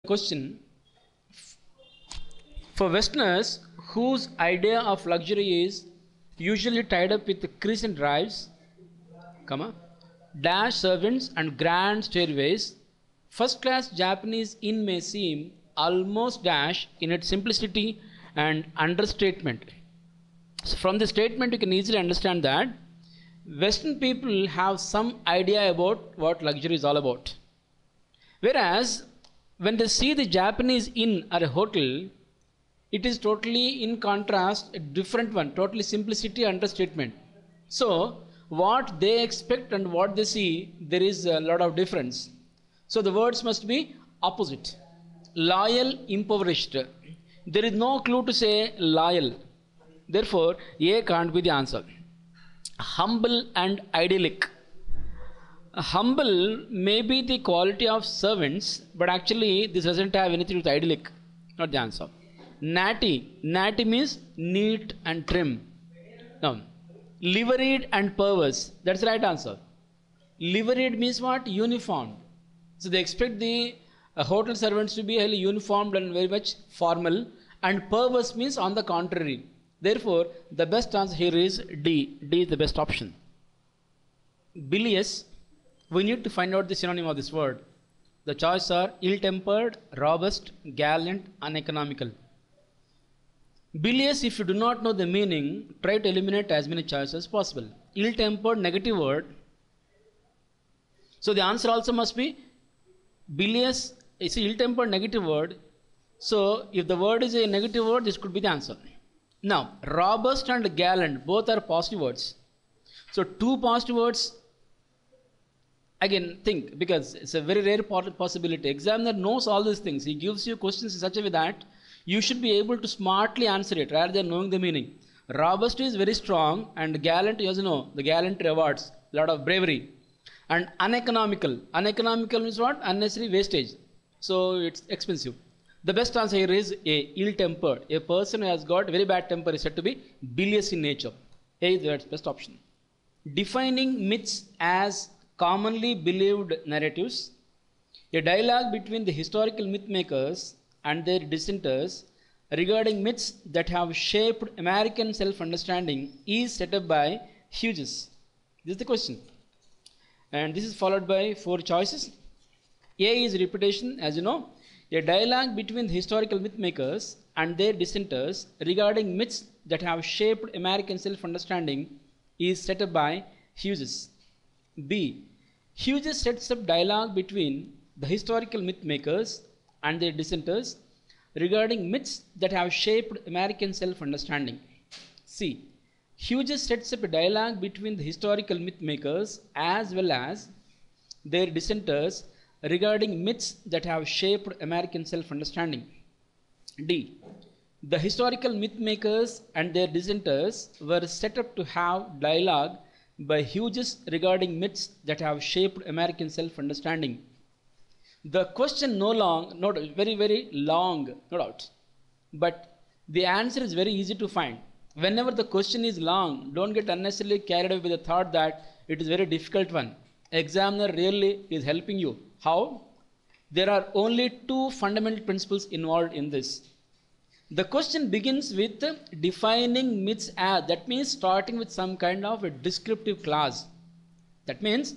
Question: for Westerners whose idea of luxury is usually tied up with crescent drives, dash servants and grand stairways, first class Japanese inn may seem almost dash in its simplicity and understatement. So from the statement you can easily understand that Western people have some idea about what luxury is all about. Whereas when they see the Japanese inn or a hotel, it is totally in contrast, a different one, totally simplicity, understatement. So what they expect and what they see, there is a lot of difference. So the words must be opposite. Loyal, impoverished. There is no clue to say loyal. Therefore, A can't be the answer. Humble and idyllic. Humble may be the quality of servants, but actually this doesn't have anything to do with idyllic. Not the answer. Natty. Natty means neat and trim. Now, liveried and perverse. That's the right answer. Liveried means what? Uniformed. So they expect the hotel servants to be highly uniformed and very much formal. And perverse means on the contrary. Therefore, the best answer here is D. D is the best option. Bilious. We need to find out the synonym of this word. The choices are ill-tempered, robust, gallant, uneconomical. Bilious, if you do not know the meaning, try to eliminate as many choices as possible. Ill-tempered, negative word. So the answer also must be bilious is an ill-tempered, negative word. So if the word is a negative word, this could be the answer. Now, robust and gallant, both are positive words. So two positive words. Again, think, because it's a very rare possibility. Examiner knows all these things. He gives you questions in such a way that you should be able to smartly answer it rather than knowing the meaning. Robust is very strong, and gallant, you also know, the gallant rewards, a lot of bravery. And uneconomical. Uneconomical means what? Unnecessary wastage. So it's expensive. The best answer here is A, ill-tempered. A person who has got very bad temper is said to be bilious in nature. A is the best option. Defining myths as commonly believed narratives. A dialogue between the historical myth makers and their dissenters regarding myths that have shaped American self-understanding is set up by Hughes. This is the question. And this is followed by 4 choices. A is repetition, as you know. A dialogue between the historical myth makers and their dissenters regarding myths that have shaped American self-understanding is set up by Hughes. B. Hughes sets up dialogue between the historical myth makers and their dissenters regarding myths that have shaped American self-understanding. C. Hughes sets up a dialogue between the historical myth makers as well as their dissenters regarding myths that have shaped American self-understanding. D. The historical myth makers and their dissenters were set up to have dialogue by Hughes regarding myths that have shaped American self-understanding. The question not very long, no doubt, but the answer is very easy to find. Whenever the question is long, don't get unnecessarily carried away with the thought that it is a very difficult one. Examiner really is helping you. How? There are only 2 fundamental principles involved in this. The question begins with defining myths as, that means starting with some kind of a descriptive clause. That means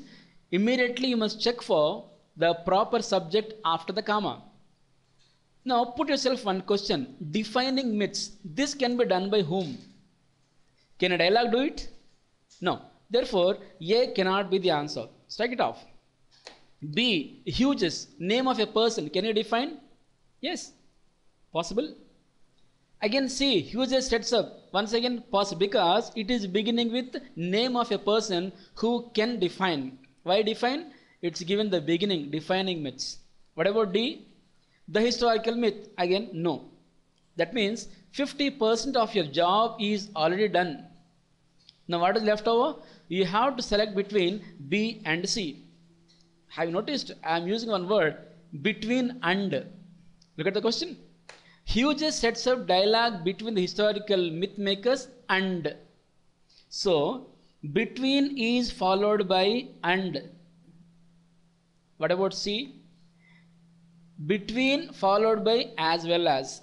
immediately you must check for the proper subject after the comma. Now put yourself one question. Defining myths, this can be done by whom? Can a dialogue do it? No. Therefore, A cannot be the answer. Strike it off. B. Hughes, name of a person. Can you define? Yes. Possible. Again, C. Hughes sets up. Once again, possible, because it is beginning with name of a person who can define. Why define? It's given the beginning, defining myths. What about D? The historical myth. Again, no. That means 50% of your job is already done. Now what is left over? You have to select between B and C. Have you noticed? I am using one word, between and. Look at the question. Hughes sets up dialogue between the historical myth makers and. So, between is followed by and. What about C? Between followed by as well as.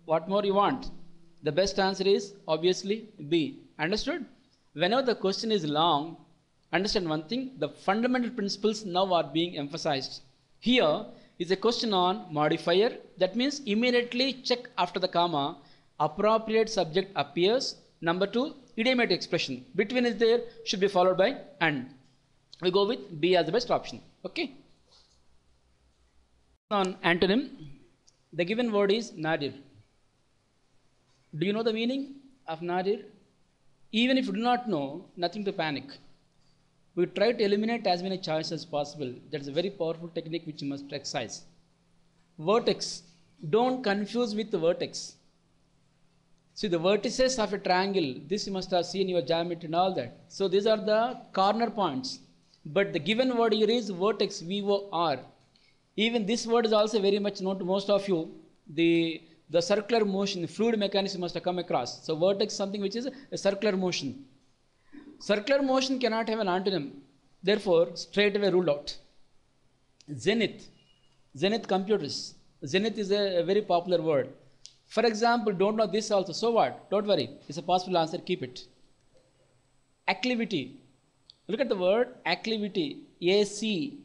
What more you want? The best answer is obviously B. Understood? Whenever the question is long, understand one thing, the fundamental principles now are being emphasized. Here is a question on modifier. That means immediately check after the comma, appropriate subject appears. Number 2, idiomatic expression. Between is there, should be followed by and. We go with B as the best option. Okay. On antonym, the given word is nadir. Do you know the meaning of nadir? Even if you do not know, nothing to panic. We try to eliminate as many choices as possible. That's a very powerful technique which you must exercise. Vertex. Don't confuse with the vertex. See the vertices of a triangle. This you must have seen in your geometry and all that. So these are the corner points. But the given word here is vertex, V-O-R. Even this word is also very much known to most of you. The circular motion, the fluid mechanics you must have come across. So vertex is something which is a circular motion. Circular motion cannot have an antonym. Therefore, straight away ruled out. Zenith. Zenith computers. Zenith is a very popular word. For example, don't know this also. So what? Don't worry. It's a possible answer. Keep it. Acclivity. Look at the word acclivity. AC.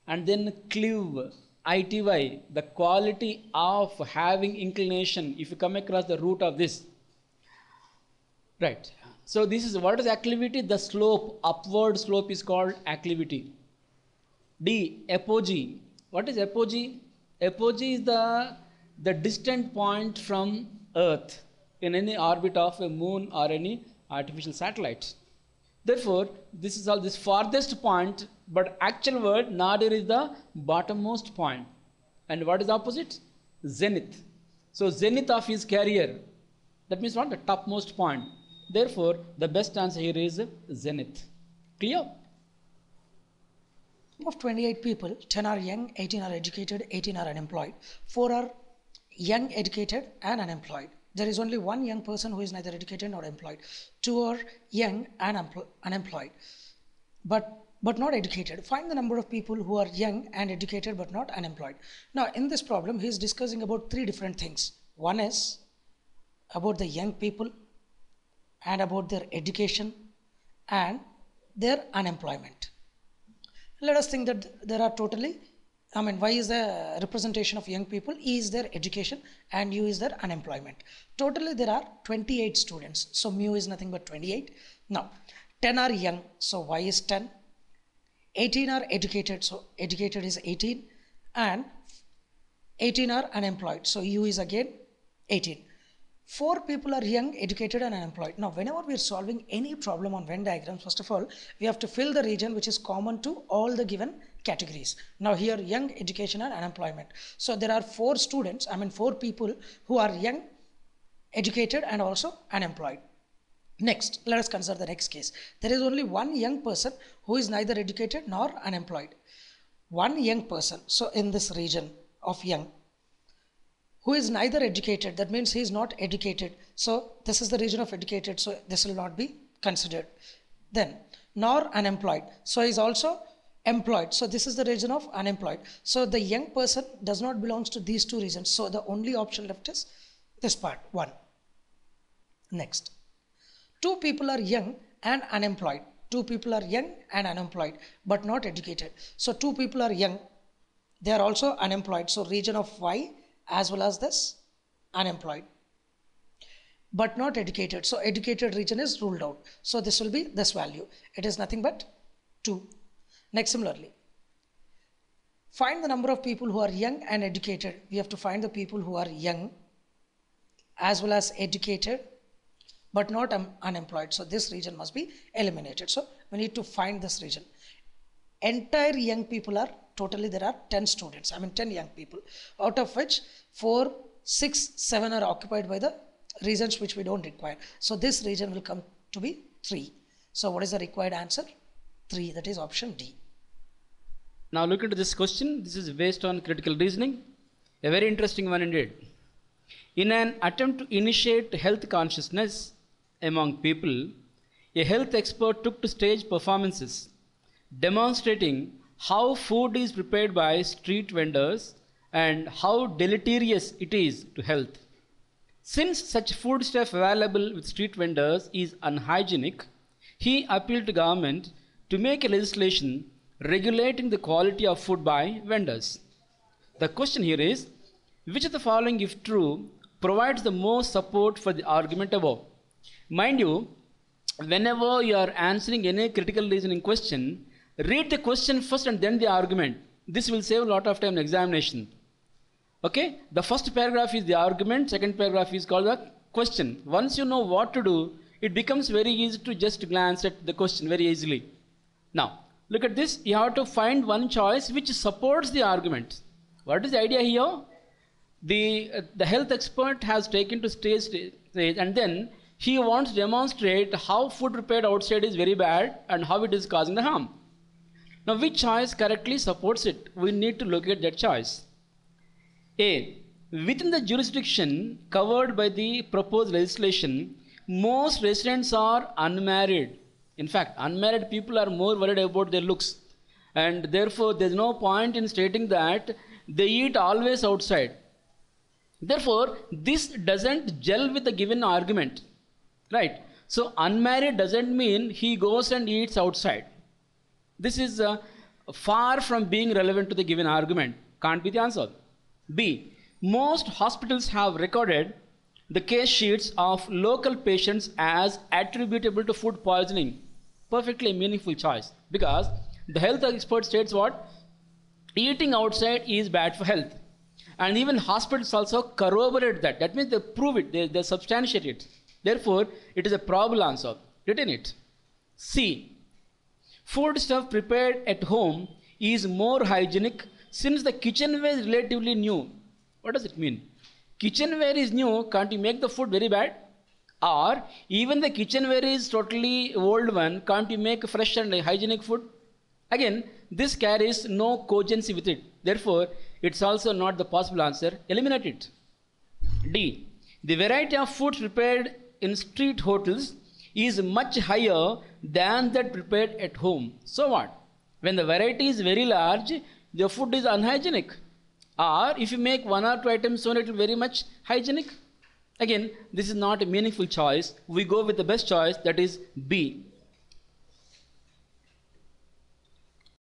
And then cleave. ITY. The quality of having inclination. If you come across the root of this. Right. So this is what is acclivity? The slope, upward slope is called acclivity. D, apogee. What is apogee? Apogee is the distant point from Earth in any orbit of a moon or any artificial satellite. Therefore, this is all this farthest point, but actual word nadir is the bottommost point. And what is opposite? Zenith. So zenith of his career. That means what? The topmost point. Therefore, the best answer here is zenith. Clear? Of 28 people, 10 are young, 18 are educated, 18 are unemployed. 4 are young, educated and unemployed. There is only one young person who is neither educated nor employed. 2 are young and unemployed, but not educated. Find the number of people who are young and educated but not unemployed. Now, in this problem, he is discussing about 3 different things. One is about the young people, and about their education and their unemployment. Let us think that there are totally, Y is the representation of young people, E is their education and U is their unemployment. Totally there are 28 students. So mu is nothing but 28. Now 10 are young, so Y is 10. 18 are educated, so educated is 18. And 18 are unemployed, so U is again 18. 4 people are young, educated and unemployed. Now, whenever we are solving any problem on Venn diagrams, first of all, we have to fill the region which is common to all the given categories. Now, here young, education and unemployment. So, there are 4 students, 4 people who are young, educated and also unemployed. Next, let us consider the next case. There is only one young person who is neither educated nor unemployed. One young person, so in this region of young, who is neither educated, that means he is not educated. So this is the region of educated, so this will not be considered. Then nor unemployed, so he is also employed, so this is the region of unemployed. So the young person does not belong to these 2 regions, so the only option left is this part 1. Next, 2 people are young and unemployed. 2 people are young and unemployed but not educated. So 2 people are young, they are also unemployed, so region of Y as well as this unemployed but not educated, so educated region is ruled out, so this will be this value, it is nothing but 2. Next, similarly, find the number of people who are young and educated. We have to find the people who are young as well as educated but not unemployed, so this region must be eliminated. So we need to find this region. Entire young people are totally, there are 10 students, 10 young people, out of which 4, 6, 7 are occupied by the regions which we don't require. So this region will come to be 3. So what is the required answer? 3, that is option D. Now look into this question. This is based on critical reasoning. A very interesting one indeed. In an attempt to initiate health consciousness among people, a health expert took to stage performances demonstrating how food is prepared by street vendors and how deleterious it is to health. Since such foodstuff available with street vendors is unhygienic, he appealed to government to make a legislation regulating the quality of food by vendors. The question here is, which of the following, if true, provides the most support for the argument above? Mind you, whenever you are answering any critical reasoning question, read the question first and then the argument. This will save a lot of time in examination. Okay, the first paragraph is the argument, second paragraph is called the question. Once you know what to do, it becomes very easy to just glance at the question very easily. Now, look at this. You have to find one choice which supports the argument. What is the idea here? The health expert has taken to stage and then he wants to demonstrate how food prepared outside is very bad and how it is causing the harm. Now, which choice correctly supports it? We need to look at that choice. A. Within the jurisdiction covered by the proposed legislation, most residents are unmarried. In fact, unmarried people are more worried about their looks, and therefore there is no point in stating that they eat always outside. Therefore, this doesn't gel with the given argument, right? So, unmarried doesn't mean he goes and eats outside. This is far from being relevant to the given argument. Can't be the answer. B. Most hospitals have recorded the case sheets of local patients as attributable to food poisoning. Perfectly meaningful choice, because the health expert states what? Eating outside is bad for health. And even hospitals also corroborate that. That means they prove it, they substantiate it. Therefore, it is a probable answer. Retain it. C. Food stuff prepared at home is more hygienic since the kitchenware is relatively new. What does it mean? Kitchenware is new, can't you make the food very bad? Or even the kitchenware is totally old one, can't you make fresh and hygienic food? Again, this carries no cogency with it. Therefore, it's also not the possible answer. Eliminate it. D. The variety of foods prepared in street hotels is much higher than that prepared at home. So what? When the variety is very large, the food is unhygienic. Or if you make one or two items only, it will be very much hygienic. Again, this is not a meaningful choice. We go with the best choice, that is B.